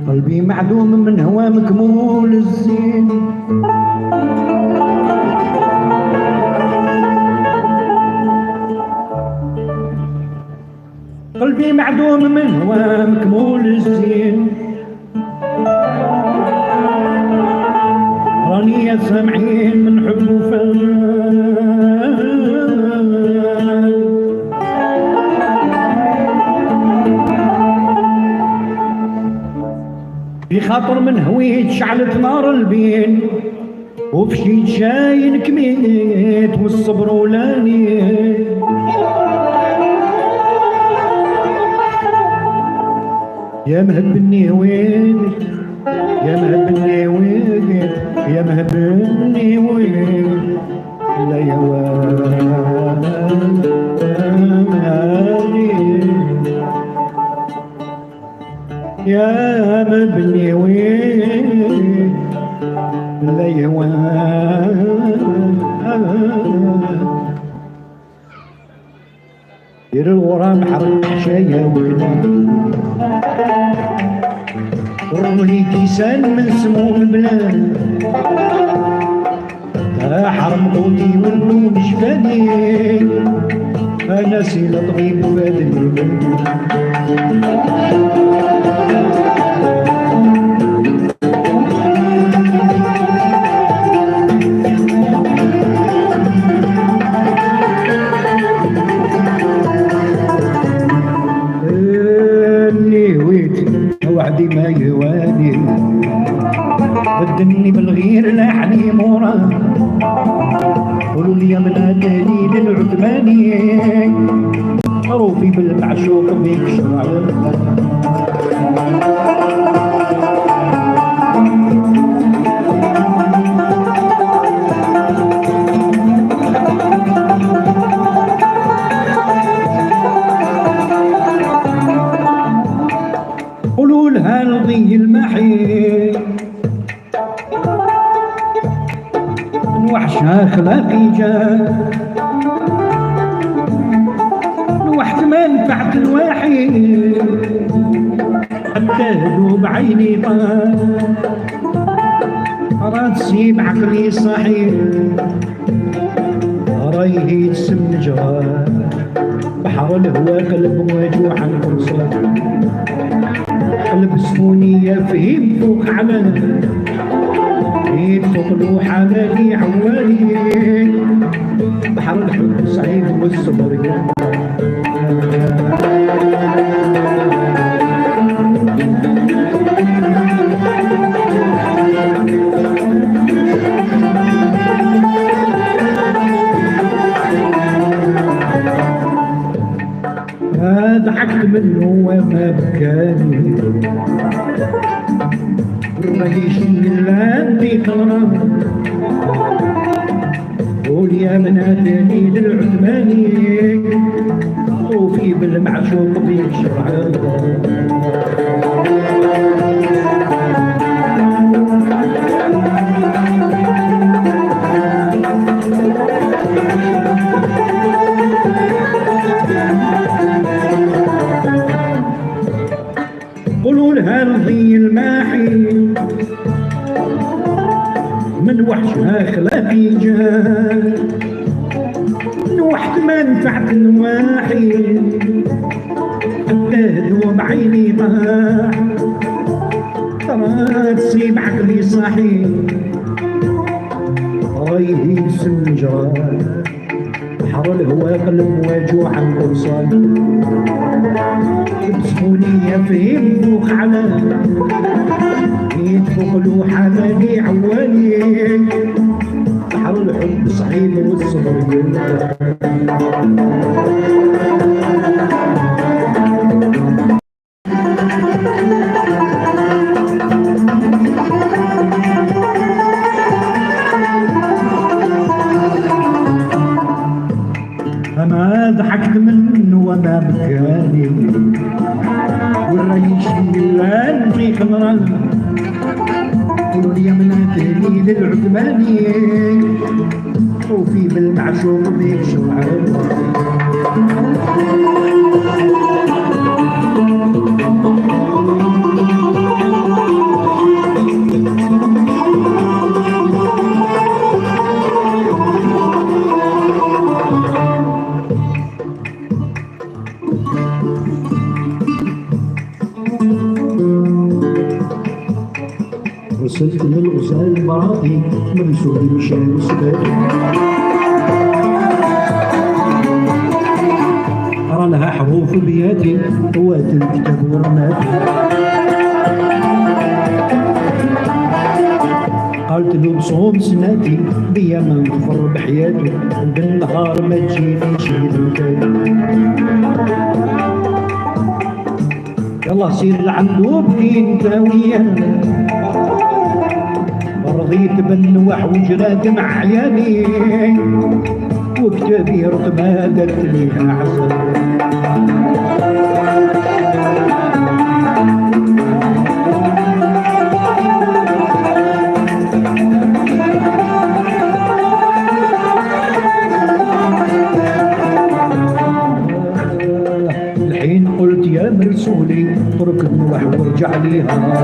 قلبي معدوم من هوى مكمول الزين، قلبي معدوم من هوى مكمول الزين، راني يا سامعين من حب وفال، في خاطر من هويت شعلت نار البين، وفي شي شاين كميت والصبر ولاني، يا مهبني وينك يا مهبني وينك يا مهبني وينك لا يا والي يا مبني وين لا يا دير الغرام حرق حشايا وكلام، وروني كيسان من سموم البلاد، حرم قوتي والنوم شفاني، انا سي الطبيب فادني. وعدي ما يوالي بدني بالغير لاحني مورا، قولوا لي من دليل العثماني، روفي بالمعشوق بيك شرع قولوا لها رضي المحي نوحشها خلاقي جا، نوحت ما نفعت الواحد حتى ذوب عيني طال، راه تسيب عقلي صحيح رايه يتسم جرى، بحر الهوى قلب واجوع عن فرصة، قلب سفونية فيه فوق على فوق لوح على عوالي، بحر الحب سعيد والصبر ضحكت منه وما بكاني، الرئيس اللي عندي خرام، قول يا من هداني للعثماني، وفي بالمعشوق بيك شرعان. قولوا لها رضي الماحي من وحشها خلاقي جا، نوحت ما نفعت النواحي حتى ذوب عيني طاح، ترى تسيب عقلي صحيح رايه يسم جرى، بحر الهوى قلب واجوع عن قرصان، سفونية فيه فوق على يدفق له حماني عوالي، بحر الحب صحيح والصبر أما ضحكت منه وما بكاني، والرئيس اللي في خضران، قولوا لي من دليل العثماني وفي بالمعشوق ذيك شرعان. وصلت للغزال براضي مرسولي مشان سبالي أرى لها حروف بياتي قوات الكتاب ورماتي قالت له بصوم سناتي بيا ما نكفر بحياتي بالنهار ما تجيني شي ذكاتي يلا سير لعندو بكي انت وياه رضيت بالنوح وجراد مع عيالي وكتابي رقبة قالت لي عسل الحين قلت يا مرسولي اترك النوح وارجع ليها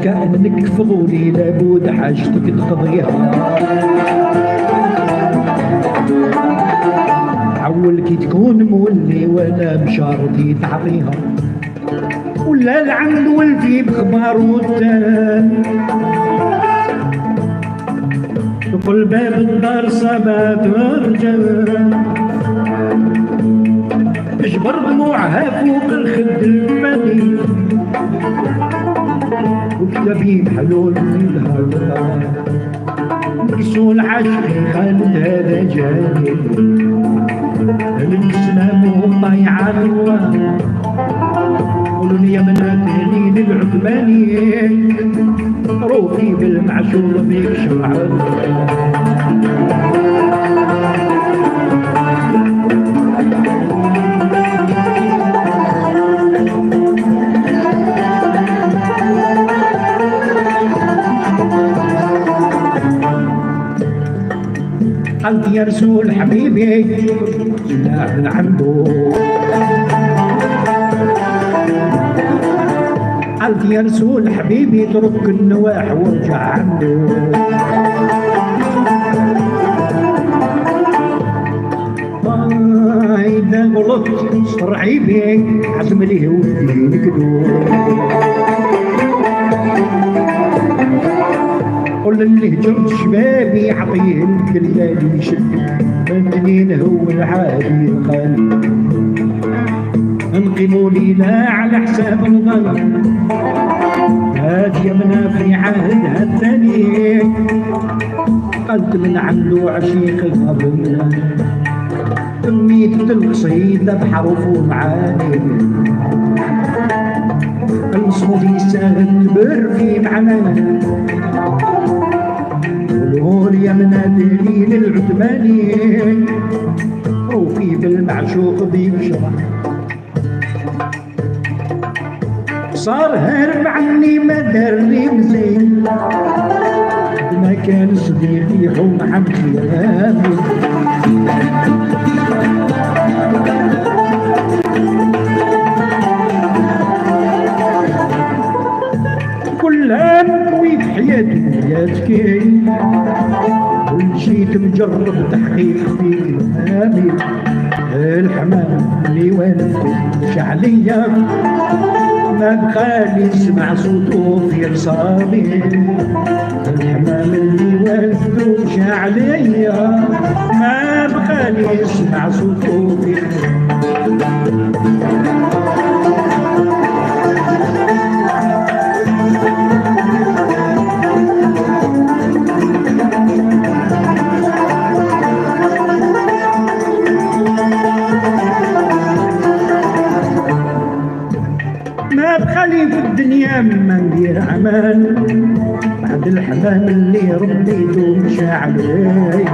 كأنك فضولي لابد حاجتك تقضيها عول كي تكون مولي ولا بشارتي تعطيها ولا العند والفي بخبار والتان تقول باب الدار صبات ورجال اجبر دموعها فوق الخد المدين وكتابي حلول في الهوى رسول عشقي خالد هذا جاهل الاسلام وضيع الوان قولوا لي يا بنات هليل العثماني روحي بالمعشوق بيك شرعان قلت يا رسول حبيبي لا من عنده قلت يا رسول حبيبي اترك النواح وارجع عنده إذا غلطت صرعي بيك عزم ليه ودي نكدو قل اللي هجرت شبابي عطيه الكلالي يشد فالدنين هو العادي الخالي انقذوا لي لا على حساب الظلم هادي يمنا في عهدها الثاني قلت من عنده عشيق الغضب تميت القصيدة بحرف ومعاني المصمود يساهم كبر في معناه قولوا يا من دليل العثماني روحي بالمعشوق بيشرح صار هرب عني ما درني مزين ما كان صديقي يحوم عن خيامي كلها مكوي في حياتي وحياتك ومشيت مجرب تحقيق في كلامي الحمام اللي والدته شعلية ما بخالي يسمع صوته في رصامي الحمام اللي والدته شعلية ما بخالي يسمع صوته في ما بخلي في الدنيا ما ندير عمل بعد الحمام اللي ربيته مشى عليه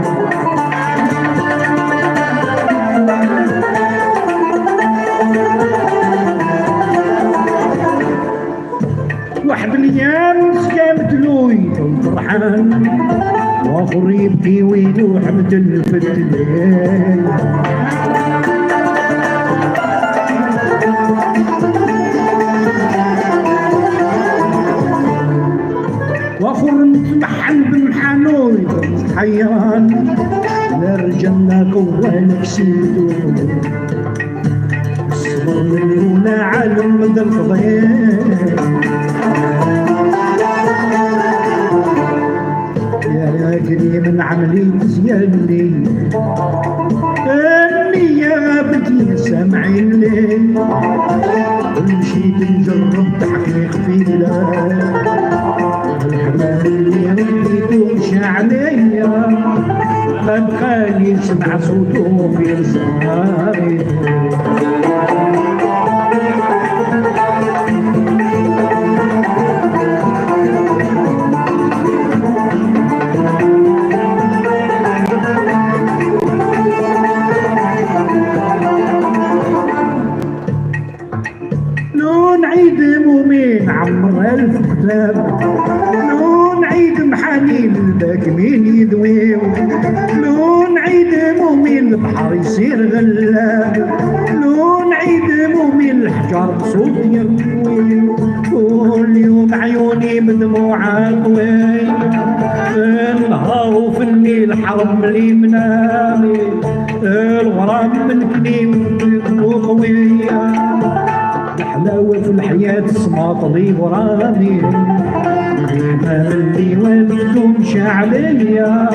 الايام سكامت لوي فرحان واخر يبكي ويلوح مثل الفتلين واخر متمحن بالحانوي حيان لرجلنا كوالك سيدو الصبر منونا عالم مدى الفضيل يا كريم عملي زياني النية بدي سامعين لي مشيت نجرب تحقيق في الحمام اللي رديته مشى عليا ما بقى يسمع صوته في لساني مين عمر ألف كتاب لون عيد محانين ذاك مين يدويو لون عيد مؤمن البحر يصير غلاب لون عيد مؤمن الحجر بصوت يروي كل يوم عيوني بدموع قوي النهار وفي الليل حرم لي منامي الغرام من كنين قوية الحلاوة في الحياة سماطلي وراني الحمام اللي والدته مشى عليا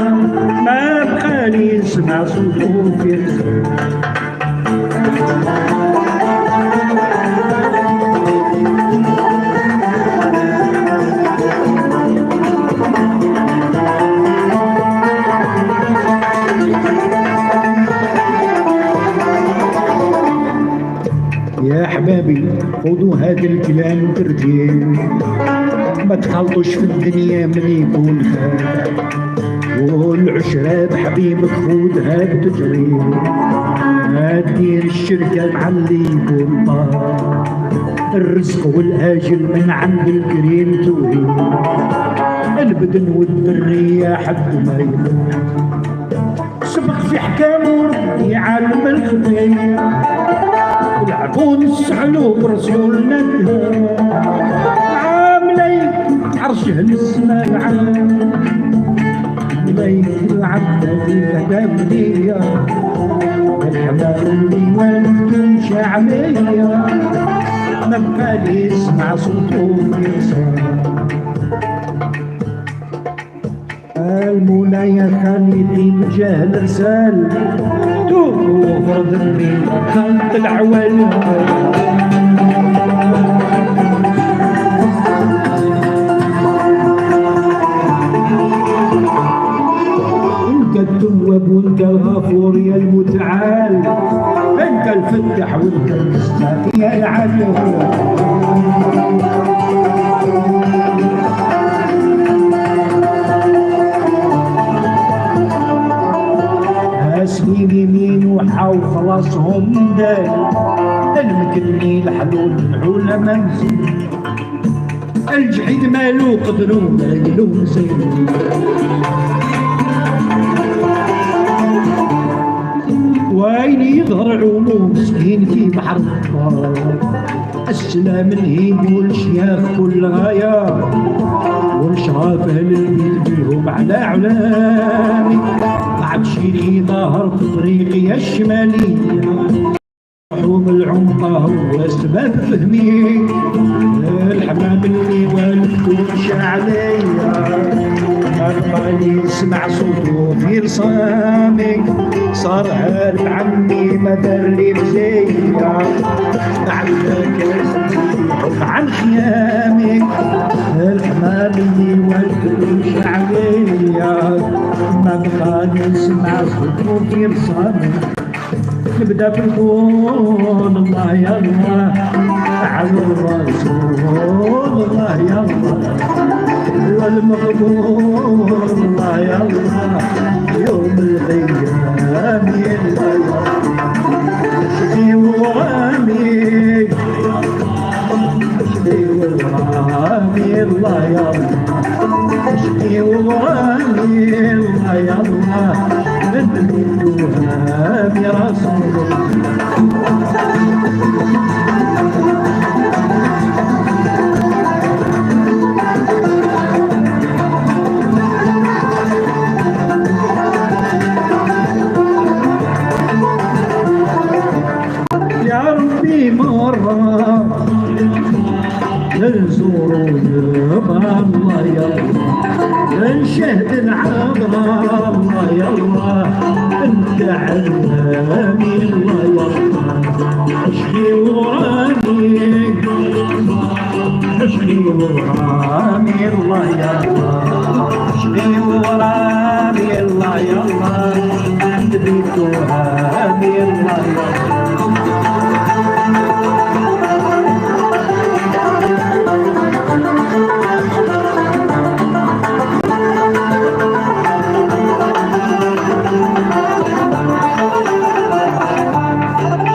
ما بقالي نسمع صوته في يا حبابي خذوا هذا الكلام ترتين ما تخلطوش في الدنيا من يكون خير والعشرة بحبيبك خذها بتجري ما تدير الشركة مع اللي يكون طار الرزق والآجل من عند الكريم توهي البدن والذرية حد ما يموت سبق في حكام وربي عالم الخطير والعقول السحلو برسولنا عاملين عرشه السماء عام مليك العبد في كتابني الحمام اللي والدته مشى عليا ما بقالي يسمع صوته يصير المولاي خليتي مجهل رسال توفر ذنبي خلط العوال انت التواب وانت الغفور يا المتعال انت الفتح وانت المستعان يا العدو سنين يمين وحاو خلاصهم داي المكني الحلول العلماء مزين الجحيد مالو قدروا مالو زين وين يظهر عموم مسكين في بحر الطار السلام الهيب والشياخ كل غاية والشراف اهل البيت بيهم على علامي بعد شيري ظاهر في طريقي الشمالية حروم العمقة هو سبب فهمي الحمام اللي والدته مشى عليا ما بقالي يسمع صوته في لصامي صار عارف عني ما دار لي مزية بعدك عن خيامي الحمام اللي والدته مشى عليا ما بقالي يسمع صوته في لصامي نبدا بالقول الله يا الله على الرسول الله يا الله والمقبول الله يا الله يوم القيام يا الله شفي وغامي شفي وغامي عشقي وغرامي الله يا الله بدلتوها برسول الله يا ربي مرة نزور يابا الله يا الله نشهد العبرة الله يا الله انت علامي الله يا الله عشقي وغرامي عشقي وغرامي الله يا الله عشقي وغرامي الله يا الله بيت وهامي الله يا الله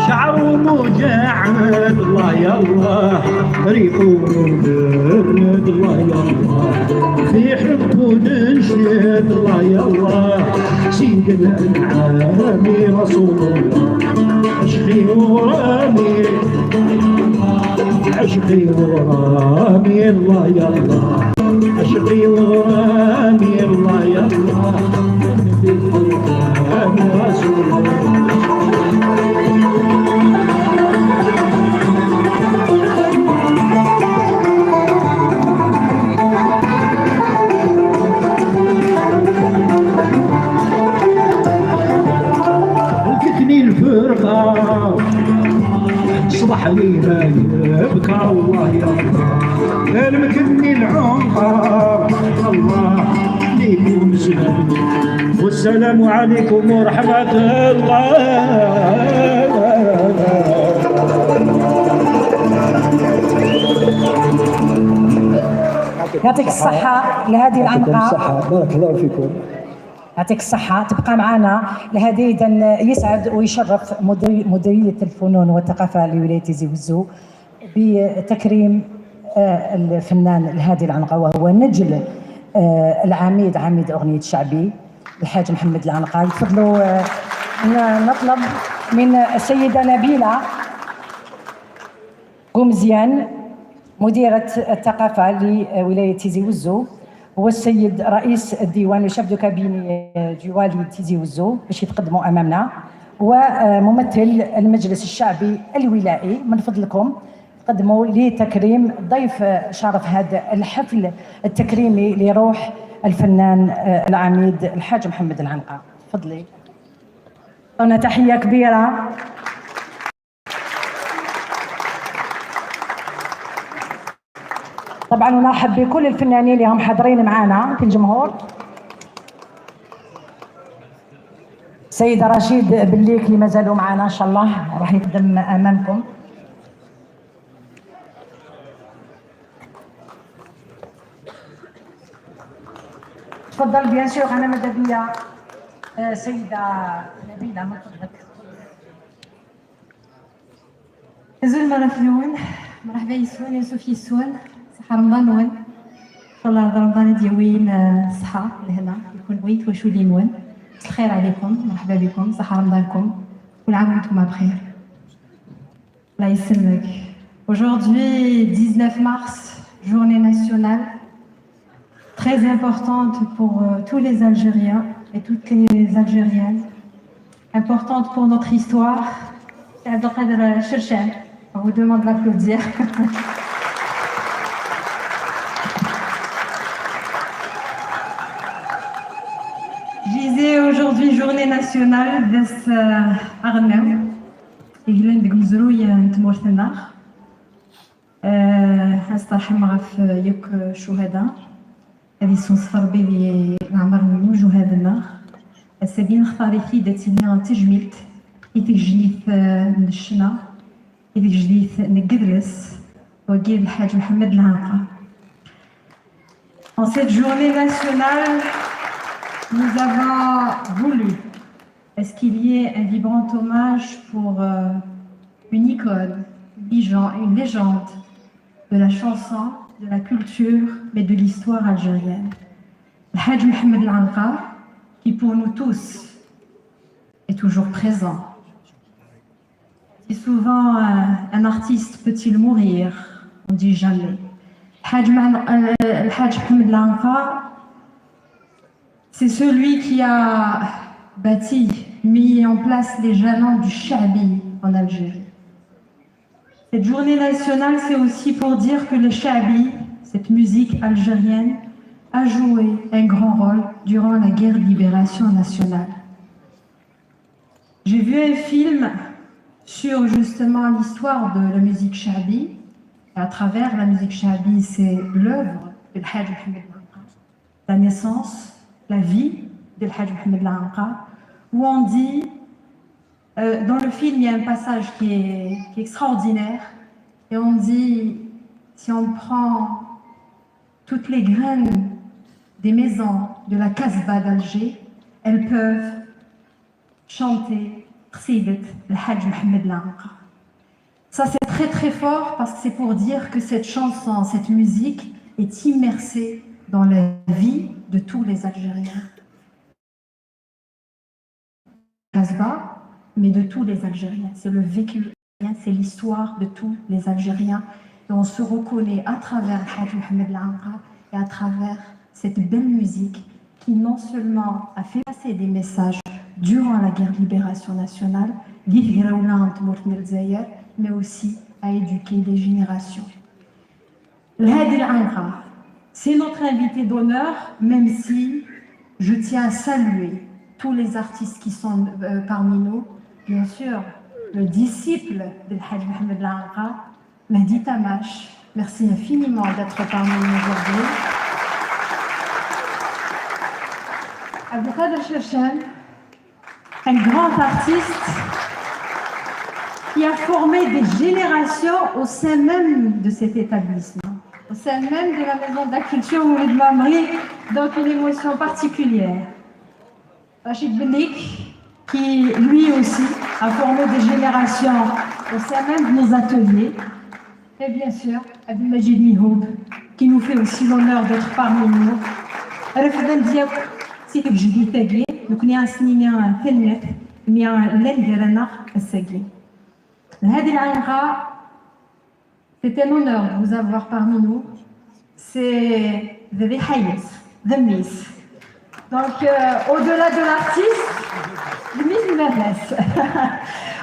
شعره مجعد الله يا الله ريقه مبرد الله يا الله في حبه ننشد الله يا الله سيد الانعام رسول الله عشقي ورامي عشقي ورامي الله يا الله عشقي ورامي الله يا الله رسول الله الكتني الفرقة صبح لي ما يبكى الله يا الله المكني العنقة الله ليكم سلام والسلام عليكم ورحمة الله يعطيك الصحة لهذه العنقة. بارك الله فيكم. يعطيك الصحة تبقى معنا لهذه. إذا يسعد ويشرف مديرية الفنون والثقافة لولاية تيزي وزو بتكريم الفنان الهادي العنقة وهو نجل العميد عميد أغنية الشعبي الحاج محمد العنقة. يفضلوا نطلب من السيدة نبيلة قمزيان مديرة الثقافة لولاية تيزي وزو والسيد رئيس الديوان وشاف دو كابيني جوالي تيزي وزو باش يتقدموا امامنا وممثل المجلس الشعبي الولائي. من فضلكم قدموا لتكريم ضيف شرف هذا الحفل التكريمي لروح الفنان العميد الحاج محمد العنقة. تفضلي. هنا تحية كبيرة. طبعا نرحب بكل الفنانين اللي هم حاضرين معنا في الجمهور. سيدة رشيد بليك اللي ما زالوا معنا ان شاء الله راح يقدم امامكم. تفضل بيان سور. انا ماذا بيا سيدة نبيلة من فضلك. زول مرحبا مرحبا يسون يوسف يسون صحة رمضان وين إن شاء الله رمضان ديوين صحة لهنا يكون ويت وشو لي نون. الخير عليكم مرحبا بكم صحة رمضانكم كل عام وانتم بخير. الله يسلمك. Aujourd'hui 19 mars, journée nationale très importante pour tous les Algériens et toutes les Algériennes, importante pour notre histoire. C'est Abdelkader Cherchan, on vous demande d'applaudir. Aujourd'hui, journée nationale de Arnhem. يقولون بقمزرو ينتمورثنا هسترحم في يك شهداء هذه صنصفر بي العمر منو جهادنا السبين اختاري في داتينا تجميلت إذا جديث نشنا إذا جديث نقدلس وقيل الحاج محمد العنقة. En cette journée nationale, nous avons voulu est-ce qu'il y ait un vibrant hommage pour une icône, une légende de la chanson, de la culture, mais de l'histoire algérienne. le Hajj Mohamed Lanqa, qui pour nous tous est toujours présent. Et souvent, un artiste peut-il mourir? On ne dit jamais. Le Hajj Mohamed Lanqa, c'est celui qui a bâti, mis en place les jalons du Sha'bi en Algérie. Cette journée nationale, c'est aussi pour dire que le Sha'bi, cette musique algérienne, a joué un grand rôle durant la guerre de libération nationale. J'ai vu un film sur justement l'histoire de la musique Sha'bi. Et à travers la musique Sha'bi, c'est l'œuvre de Hajj Mohamed Lanqa, la naissance, la vie de Hajj Mohamed Lanqa, où on dit, dans le film, il y a un passage qui est extraordinaire, et on dit, si on prend toutes les graines des maisons de la Casbah d'Alger, elles peuvent chanter Qsidat le Hajj Mohamed Lanqa. Ça, c'est très très fort parce que c'est pour dire que cette chanson, cette musique est immersée dans la vie de tous les Algériens. Casbah, mais de tous les Algériens. C'est le vécu, c'est l'histoire de tous les Algériens. Et on se reconnaît à travers Hajj Mohamed Lanqa et à travers cette belle musique qui non seulement a fait passer des messages durant la guerre de libération nationale, mais aussi à éduquer les générations. L'Hadi Lanqa, c'est notre invité d'honneur, même si je tiens à saluer tous les artistes qui sont parmi nous. Bien sûr, le disciple de Hajj Mohamed Lanqa, Mehdi Tamash. Merci infiniment d'être parmi nous aujourd'hui. Abdelkader Chefchen, un grand artiste qui a formé des générations au sein même de cet établissement, au sein même de la Maison de la Culture Mouled Mamri, donc une émotion particulière. Rachid Benik, qui lui aussi a formé des générations au sein même de nos ateliers. Et bien sûr, Abdelmajid Mihoub, qui nous fait aussi l'honneur d'être parmi nous. Refden Diab, si tu veux dire, nous connaissons un telnet, mais un lendemain à Segui. L'Hadi Lanqa, c'est un honneur de vous avoir parmi nous. C'est The Hayes, The Miss. Donc, au-delà de l'artiste, The Miss Merles.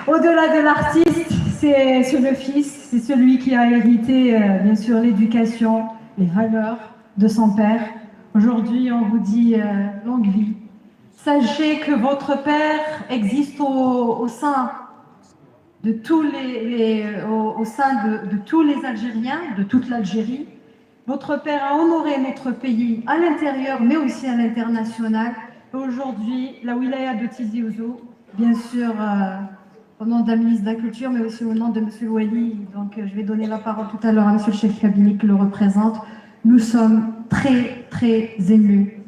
Au-delà de l'artiste, c'est le fils, c'est celui qui a hérité, bien sûr, l'éducation, les valeurs de son père. Aujourd'hui, on vous dit longue vie. Sachez que votre père existe au sein de tous les Algériens, de toute l'Algérie. Votre père a honoré notre pays à l'intérieur, mais aussi à l'international. Aujourd'hui, la wilaya de Tizi Ouzou, bien sûr, au nom de la ministre de la Culture, mais aussi au nom de M. Wali. Donc, je vais donner la parole tout à l'heure à M. le chef cabinet qui le représente. Nous sommes très, très émus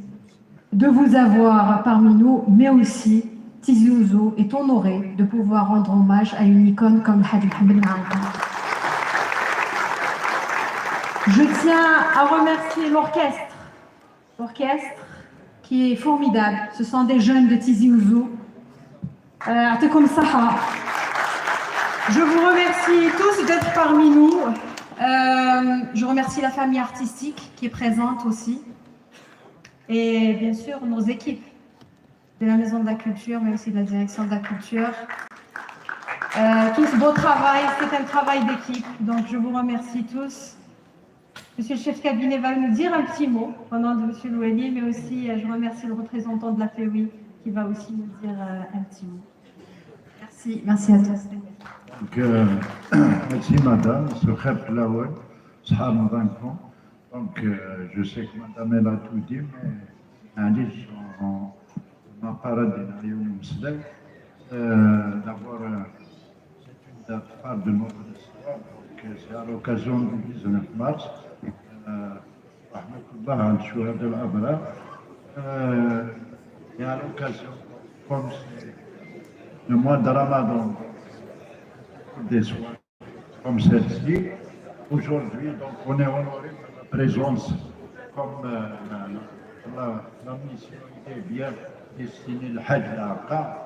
de vous avoir parmi nous, mais aussi Tizi Ouzou est honoré de pouvoir rendre hommage à une icône comme Hajj Mohamed Lanqa. Je tiens à remercier l'orchestre qui est formidable. Ce sont des jeunes de Tizi Ouzou. Atikom Saha. Je vous remercie tous d'être parmi nous. Je remercie la famille artistique qui est présente aussi. Et bien sûr, nos équipes de la Maison de la Culture, mais aussi de la Direction de la Culture. Tout ce beau travail, c'est un travail d'équipe. Donc, je vous remercie tous. Monsieur le chef cabinet va nous dire un petit mot au nom de Monsieur Loueli, mais aussi je remercie le représentant de la FEWI qui va aussi nous dire un petit mot. Merci à tous. Donc, merci madame, ce khab Lawal, Saham Rankan. Donc, je sais que madame elle a tout dit, mais on m'a parlé d'un Youm Slek. D'abord, c'est une date phare de notre histoire, donc c'est à l'occasion du 19 mars. Rahmatullah al-Shuhad al-Abrar. Et à l'occasion, comme c'est le mois de Ramadan, des soins comme celle-ci, aujourd'hui, donc on est honoré par la présence comme la mission est bien destinée le Hajj al-Aqaba.